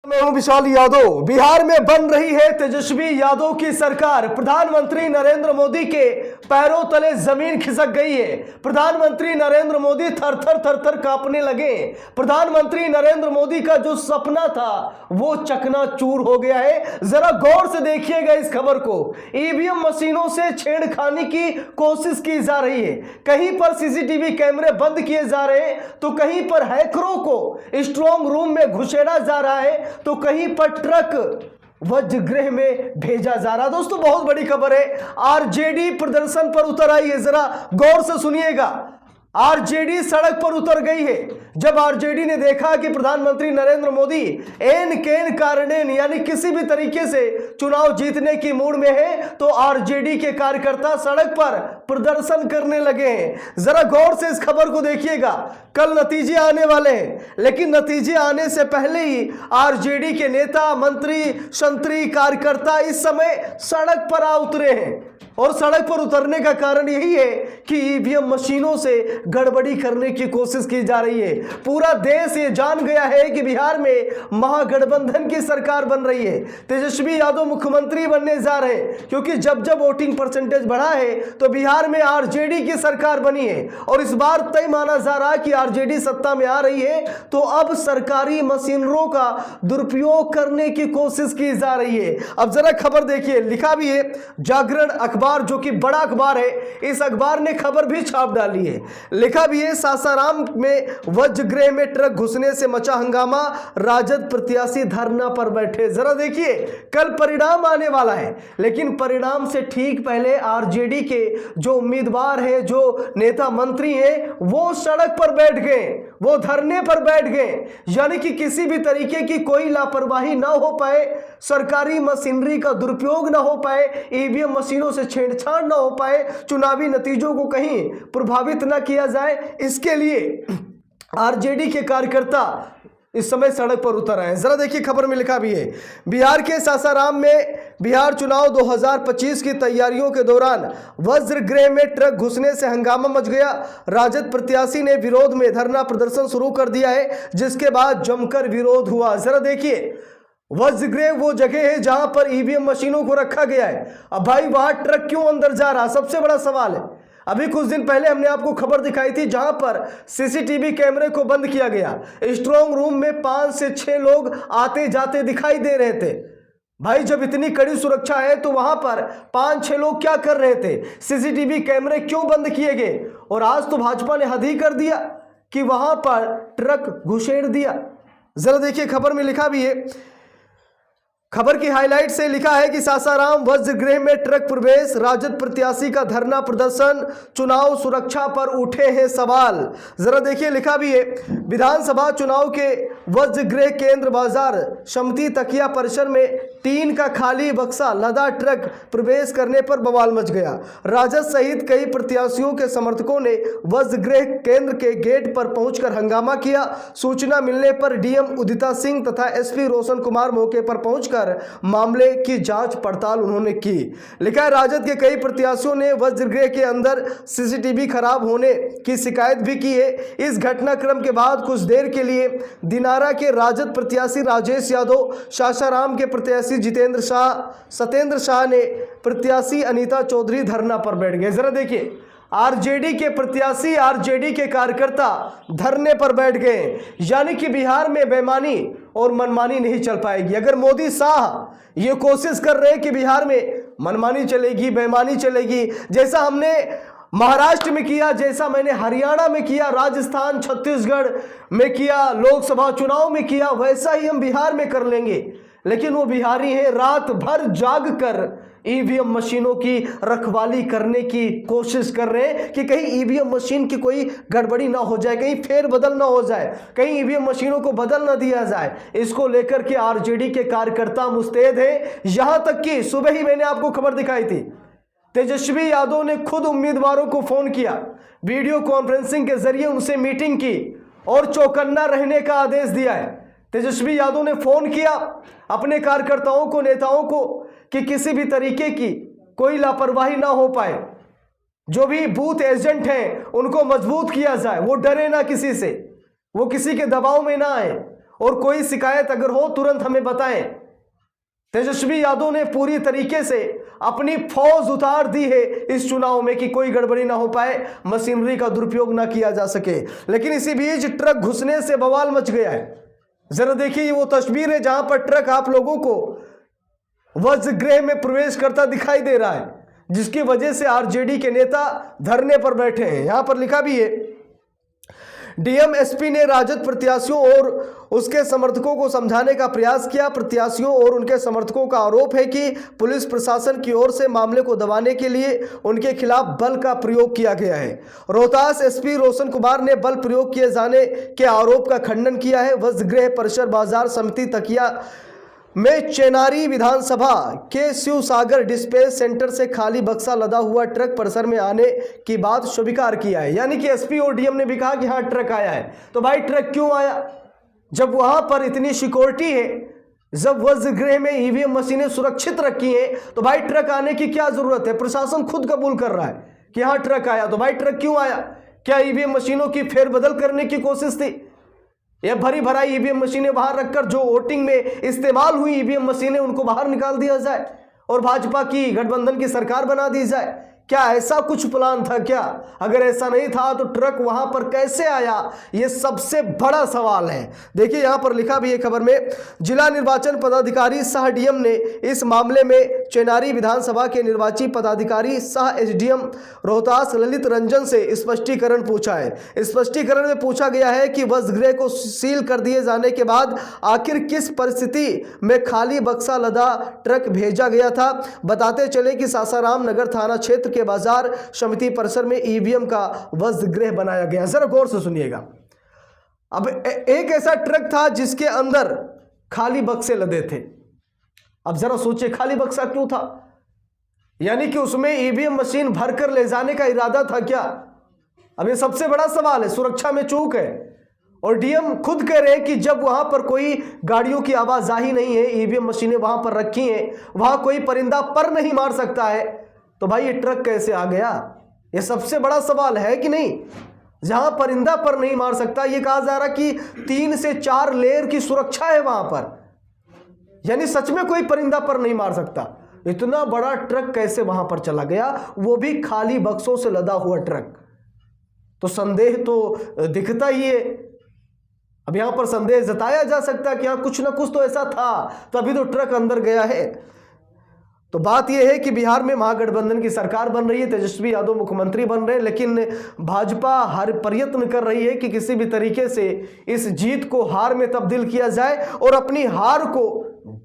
मैं हूं विशाल यादव। बिहार में बन रही है तेजस्वी यादव की सरकार। प्रधानमंत्री नरेंद्र मोदी के पैरों तले जमीन खिसक गई है। प्रधानमंत्री नरेंद्र मोदी थर थर कांपने लगे। प्रधानमंत्री नरेंद्र मोदी का जो सपना था वो चकनाचूर हो गया है। जरा गौर से देखिएगा इस खबर को। ईवीएम मशीनों से छेड़खानी की कोशिश की जा रही है। कहीं पर सीसीटीवी कैमरे बंद किए जा रहे हैं तो कहीं पर हैकरों को स्ट्रांग रूम में घुसेड़ा जा रहा है तो कहीं पर ट्रक वज्रगृह में भेजा जा रहा। दोस्तों बहुत बड़ी खबर है। आरजेडी प्रदर्शन पर उतर आई है। जरा गौर से सुनिएगा। आरजेडी सड़क पर उतर गई है। जब आरजेडी ने देखा कि प्रधानमंत्री नरेंद्र मोदी एन केन कारणेन यानी किसी भी तरीके से चुनाव जीतने की मूड में है तो आरजेडी के कार्यकर्ता सड़क पर प्रदर्शन करने लगे हैं। जरा गौर से इस खबर को देखिएगा। कल नतीजे आने वाले हैं, लेकिन नतीजे आने से पहले ही आरजेडी के नेता, मंत्री, संतरी, कार्यकर्ता इस समय सड़क पर आ उतरे हैं। और सड़क पर उतरने का कारण यही है कि ईवीएम मशीनों से गड़बड़ी करने की कोशिश की जा रही है। पूरा देश ये जान गया है कि बिहार में महागठबंधन की सरकार बन रही है। तेजस्वी यादव मुख्यमंत्री बनने जा रहे हैं, क्योंकि जब जब वोटिंग परसेंटेज बढ़ा है तो बिहार में आरजेडी की सरकार बनी है। और इस बार तय माना जा रहा है कि आरजेडी सत्ता में आ रही है तो अब सरकारी मशीनरों का दुरुपयोग करने की कोशिश की जा रही है। अब जरा खबर देखिए, लिखा भी है जागरण अखबार, जो कि बड़ा अखबार है, इस अखबार ने खबर भी छाप डाली है। लिखा भी है सासाराम में वज्रगृह में ट्रक घुसने से मचा हंगामा, राजद प्रत्याशी धरना पर बैठे। जरा देखिए, कल परिणाम आने वाला है, लेकिन परिणाम से ठीक पहले आरजेडी के जो उम्मीदवार हैं, जो नेता मंत्री हैं, वो सड़क पर बैठ गए, वो धरने पर बैठ गए। यानी कि किसी भी तरीके की कोई लापरवाही ना हो पाए, सरकारी मशीनरी का दुरुपयोग ना हो पाए, ईवीएम मशीनों से छेड़छाड़ ना हो पाए, चुनावी नतीजों को कहीं प्रभावित ना किया जाए, इसके लिए आरजेडी के कार्यकर्ता इस समय सड़क पर उतर आए हैं। जरा देखिए, खबर में लिखा भी है बिहार के सासाराम में बिहार चुनाव 2025 की तैयारियों के दौरान वज्रगृह में ट्रक घुसने से हंगामा मच गया। राजद प्रत्याशी ने विरोध में धरना प्रदर्शन शुरू कर दिया है, जिसके बाद जमकर विरोध हुआ। जरा देखिए, वज्रगृह वो जगह है जहां पर ईवीएम मशीनों को रखा गया है। अब भाई वहां ट्रक क्यों अंदर जा रहा, सबसे बड़ा सवाल है। अभी कुछ दिन पहले हमने आपको खबर दिखाई थी जहां पर सीसीटीवी कैमरे को बंद किया गया। स्ट्रांग रूम में 5 से 6 लोग आते जाते दिखाई दे रहे थे। भाई जब इतनी कड़ी सुरक्षा है तो वहां पर 5-6 लोग क्या कर रहे थे, सीसीटीवी कैमरे क्यों बंद किए गए? और आज तो भाजपा ने हद ही कर दिया कि वहां पर ट्रक घुसेड़ दिया। जरा देखिए, खबर में लिखा भी है, खबर की हाईलाइट से लिखा है कि सासाराम वज्रगृह में ट्रक प्रवेश, राजद प्रत्याशी का धरना प्रदर्शन, चुनाव सुरक्षा पर उठे हैं सवाल। जरा देखिए, लिखा भी है विधानसभा चुनाव के वज्रगृह केंद्र बाजार समिति तकिया परिसर में टीन का खाली बक्सा लदा ट्रक प्रवेश करने पर बवाल मच गया। राजद सहित कई प्रत्याशियों के समर्थकों ने वज्रगृह केंद्र के गेट पर पहुंचकर हंगामा किया। सूचना मिलने पर डीएम उदिता सिंह तथा एसपी रोशन कुमार मौके पर पहुंचकर मामले की जांच पड़ताल उन्होंने की। लिखा है राजद के कई प्रत्याशियों ने वज्रगृह के अंदर सीसीटीवी खराब होने की शिकायत भी की है। इस घटनाक्रम के बाद कुछ देर के लिए दिनारा के राजद प्रत्याशी राजेश यादव, सासाराम के प्रत्याशी सत्येंद्र शाह ने प्रत्याशी अनीता चौधरी धरना पर बैठ गए। जरा देखिए, आरजेडी के प्रत्याशी, आरजेडी के कार्यकर्ता धरने पर बैठ गए। यानी कि बिहार में बेईमानी और मनमानी नहीं चल पाएगी। अगर मोदी शाह ये कोशिश कर रहे हैं कि बिहार में मनमानी चलेगी, बेईमानी चलेगी, जैसा हमने महाराष्ट्र में किया, जैसा मैंने हरियाणा में किया, राजस्थान, छत्तीसगढ़ में किया, लोकसभा चुनाव में किया, वैसा ही हम बिहार में कर लेंगे। लेकिन वो बिहारी हैं, रात भर जाग कर ईवीएम मशीनों की रखवाली करने की कोशिश कर रहे हैं कि कहीं ईवीएम मशीन की कोई गड़बड़ी ना हो जाए, कहीं फेरबदल ना हो जाए, कहीं ईवीएम मशीनों को बदल ना दिया जाए। इसको लेकर के आरजेडी के कार्यकर्ता मुस्तैद हैं। यहां तक कि सुबह ही मैंने आपको खबर दिखाई थी, तेजस्वी यादव ने खुद उम्मीदवारों को फोन किया, वीडियो कॉन्फ्रेंसिंग के जरिए उनसे मीटिंग की और चौकन्ना रहने का आदेश दिया है। तेजस्वी यादव ने फोन किया अपने कार्यकर्ताओं को, नेताओं को, कि किसी भी तरीके की कोई लापरवाही ना हो पाए। जो भी बूथ एजेंट हैं उनको मजबूत किया जाए, वो डरे ना किसी से, वो किसी के दबाव में ना आए। और कोई शिकायत अगर हो तुरंत हमें बताएं। तेजस्वी यादव ने पूरी तरीके से अपनी फौज उतार दी है इस चुनाव में कि कोई गड़बड़ी ना हो पाए, मशीनरी का दुरुपयोग ना किया जा सके। लेकिन इसी बीच ट्रक घुसने से बवाल मच गया है। जरा देखिए वो तस्वीर है जहां पर ट्रक आप लोगों को वज्रगृह में प्रवेश करता दिखाई दे रहा है, जिसकी वजह से आरजेडी के नेता धरने पर बैठे हैं। यहां पर लिखा भी है, डीएम एसपी ने राजद प्रत्याशियों और उसके समर्थकों को समझाने का प्रयास किया। प्रत्याशियों और उनके समर्थकों का आरोप है कि पुलिस प्रशासन की ओर से मामले को दबाने के लिए उनके खिलाफ बल का प्रयोग किया गया है। रोहतास एसपी रोशन कुमार ने बल प्रयोग किए जाने के आरोप का खंडन किया है। वज्रगृह परिसर बाजार समिति तकिया में चेनारी विधानसभा के शिव सागर डिस्पेच सेंटर से खाली बक्सा लदा हुआ ट्रक परिसर में आने की बात स्वीकार किया है। यानी कि एसपी और डीएम ने भी कहा कि हाँ ट्रक आया है। तो भाई ट्रक क्यों आया जब वहां पर इतनी सिक्योरिटी है, जब वज्रगृह में ईवीएम मशीनें सुरक्षित रखी हैं, तो भाई ट्रक आने की क्या जरूरत है? प्रशासन खुद कबूल कर रहा है कि हाँ ट्रक आया। तो भाई ट्रक क्यों आया? क्या ईवीएम मशीनों की फेरबदल करने की कोशिश थी? यह भरी भराई ईवीएम मशीनें बाहर रखकर जो वोटिंग में इस्तेमाल हुई ईवीएम मशीनें उनको बाहर निकाल दिया जाए और भाजपा की गठबंधन की सरकार बना दी जाए? क्या ऐसा कुछ प्लान था क्या? अगर ऐसा नहीं था तो ट्रक वहां पर कैसे आया, यह सबसे बड़ा सवाल है। देखिए यहां पर लिखा भी है खबर में, जिला निर्वाचन पदाधिकारी सह डीएम ने इस मामले में चेनारी विधानसभा के निर्वाची पदाधिकारी सह एसडीएम रोहतास ललित रंजन से स्पष्टीकरण पूछा है। स्पष्टीकरण में पूछा गया है कि वज्रगृह को सील कर दिए जाने के बाद आखिर किस परिस्थिति में खाली बक्सा लदा ट्रक भेजा गया था। बताते चले कि सासाराम नगर थाना क्षेत्र के बाजार समिति परिसर में ईवीएम का वज्रगृह बनाया गया। जरा गौर से सुनिएगा। अब एक ऐसा ट्रक था जिसके अंदर खाली बक्से लदे थे। अब जरा सोचिए खाली बक्सा क्यों था? यानी कि उसमें ईवीएम मशीन भरकर ले जाने का इरादा था क्या? अब ये सबसे बड़ा सवाल है। सुरक्षा में चूक है और डीएम खुद कह रहे हैं कि जब वहां पर कोई गाड़ियों की आवाजाही नहीं है, ईवीएम मशीनें वहां पर रखी हैं, वहां कोई परिंदा पर नहीं मार सकता है, तो भाई ये ट्रक कैसे आ गया? ये सबसे बड़ा सवाल है कि नहीं? जहां परिंदा पर नहीं मार सकता, ये कहा जा रहा कि 3 से 4 लेयर की सुरक्षा है वहां पर, यानी सच में कोई परिंदा पर नहीं मार सकता। इतना बड़ा ट्रक कैसे वहां पर चला गया, वो भी खाली बक्सों से लदा हुआ ट्रक? तो संदेह तो दिखता ही है। अब यहां पर संदेह जताया जा सकता है कि हाँ कुछ ना कुछ तो ऐसा था, तभी तो ट्रक अंदर गया है। तो बात यह है कि बिहार में महागठबंधन की सरकार बन रही है, तेजस्वी यादव मुख्यमंत्री बन रहे हैं, लेकिन भाजपा हर प्रयत्न कर रही है कि किसी भी तरीके से इस जीत को हार में तब्दील किया जाए और अपनी हार को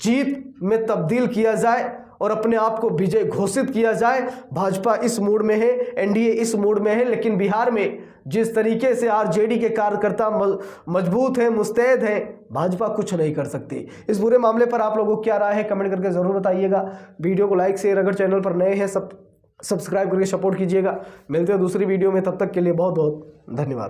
जीत में तब्दील किया जाए और अपने आप को विजय घोषित किया जाए। भाजपा इस मूड में है, एनडीए इस मूड में है, लेकिन बिहार में जिस तरीके से आरजेडी के कार्यकर्ता मजबूत हैं, मुस्तैद हैं, भाजपा कुछ नहीं कर सकती। इस पूरे मामले पर आप लोगों को क्या राय है कमेंट करके जरूर बताइएगा। वीडियो को लाइक शेयर, अगर चैनल पर नए हैं सब्सक्राइब करके सपोर्ट कीजिएगा। मिलते हैं दूसरी वीडियो में, तब तक के लिए बहुत बहुत धन्यवाद।